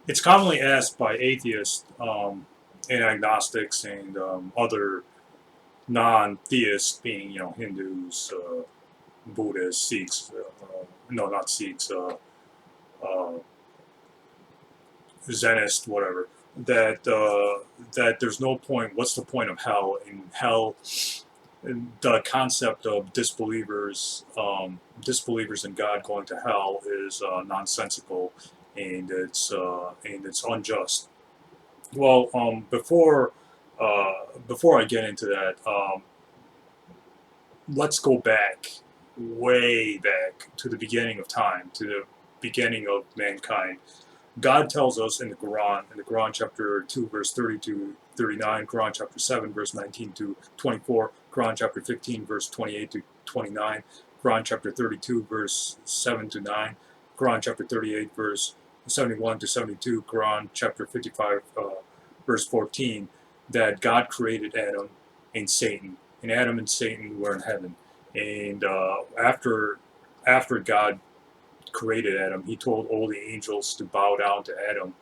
It's commonly asked by atheists and agnostics and other non-theists, being Hindus, Buddhists, Sikhs. No, not Sikhs. Uh, Zenist, whatever. That there's no point. What's the point of hell? In hell, the concept of disbelievers in God going to hell is nonsensical, and it's unjust. Well, before I get into that, let's go back, way back to the beginning of time, to the beginning of mankind. God tells us in the Quran chapter 2, verse 30 to 39, Quran chapter 7, verse 19 to 24, Quran chapter 15, verse 28 to 29, Quran chapter 32, verse 7 to 9, Quran chapter 38, verse 71 to 72, Quran chapter 55, verse 14, that God created Adam and Satan. And Adam and Satan were in heaven. And after God created Adam, he told all the angels to bow down to Adam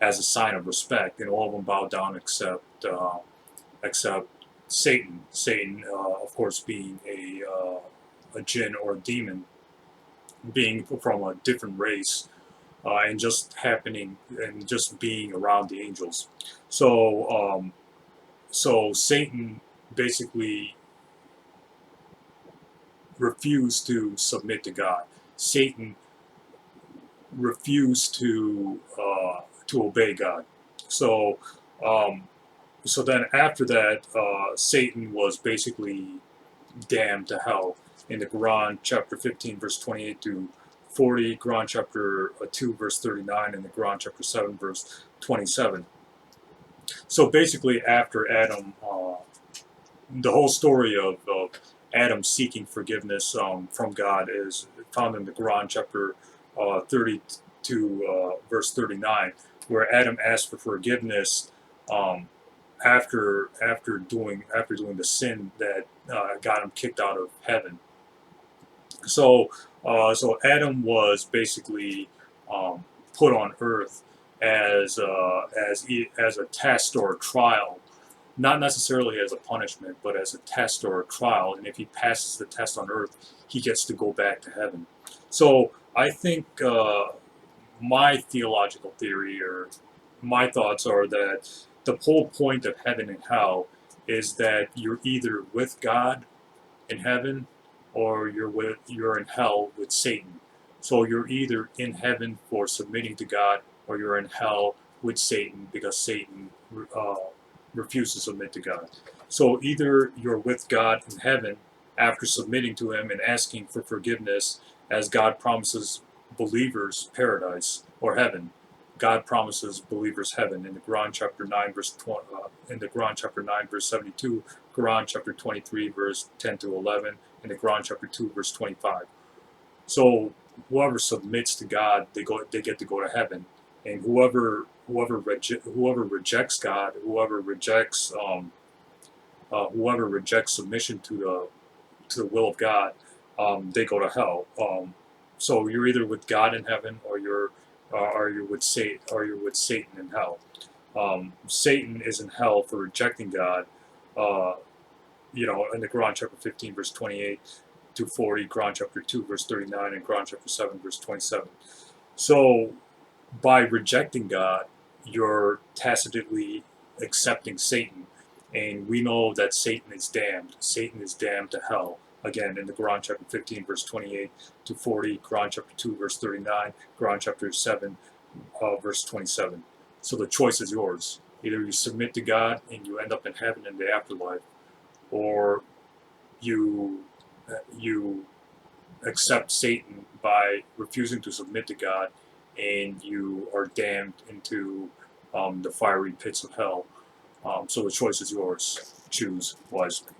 as a sign of respect, and all of them bowed down except Satan. Satan, of course, being a jinn or a demon, being from a different race, and just being around the angels. So, so Satan basically refused to submit to God. Satan refused to obey God. So um, so then after that, Satan was basically damned to hell in the Quran, chapter 15, verse 28 to 40, Quran chapter 2, verse 39, and the Quran chapter 7, verse 27. So basically, after Adam, the whole story of Adam seeking forgiveness from God is found in the Quran, chapter 30 to verse 39, where Adam asked for forgiveness um, after doing the sin that got him kicked out of heaven. So so Adam was basically put on earth as a test or a trial, not necessarily as a punishment, but as a test or a trial. And if he passes the test on earth, he gets to go back to heaven. So I think my theological theory, or my thoughts, are that the whole point of heaven and hell is that you're either with God in heaven, or you're in hell with Satan. So you're either in heaven for submitting to God, or you're in hell with Satan because Satan uh, refused to submit to God. So either you're with God in heaven after submitting to Him and asking for forgiveness, as God promises believers paradise or heaven. God promises believers heaven in the Quran chapter 9 verse 20, in the Quran chapter 9 verse 72, Quran chapter 23 verse 10 to 11, and the Quran chapter 2 verse 25. So whoever submits to God, they get to go to heaven, and whoever rejects God, whoever rejects submission to the will of God, they go to hell. So you're either with God in heaven, or you're with Satan in hell. Satan is in hell for rejecting God. Uh, in the Quran chapter 15 verse 28 to 40, Quran chapter 2 verse 39, and Quran chapter 7 verse 27. So by rejecting God, you're tacitly accepting Satan, and we know that Satan is damned. Satan is damned to hell. Again, in the Quran chapter 15 verse 28 to 40, Quran chapter 2 verse 39, Quran chapter 7 verse 27. So the choice is yours. Either you submit to God and you end up in heaven in the afterlife, or you you accept Satan by refusing to submit to God, and you are damned into the fiery pits of hell. So the choice is yours. Choose wisely.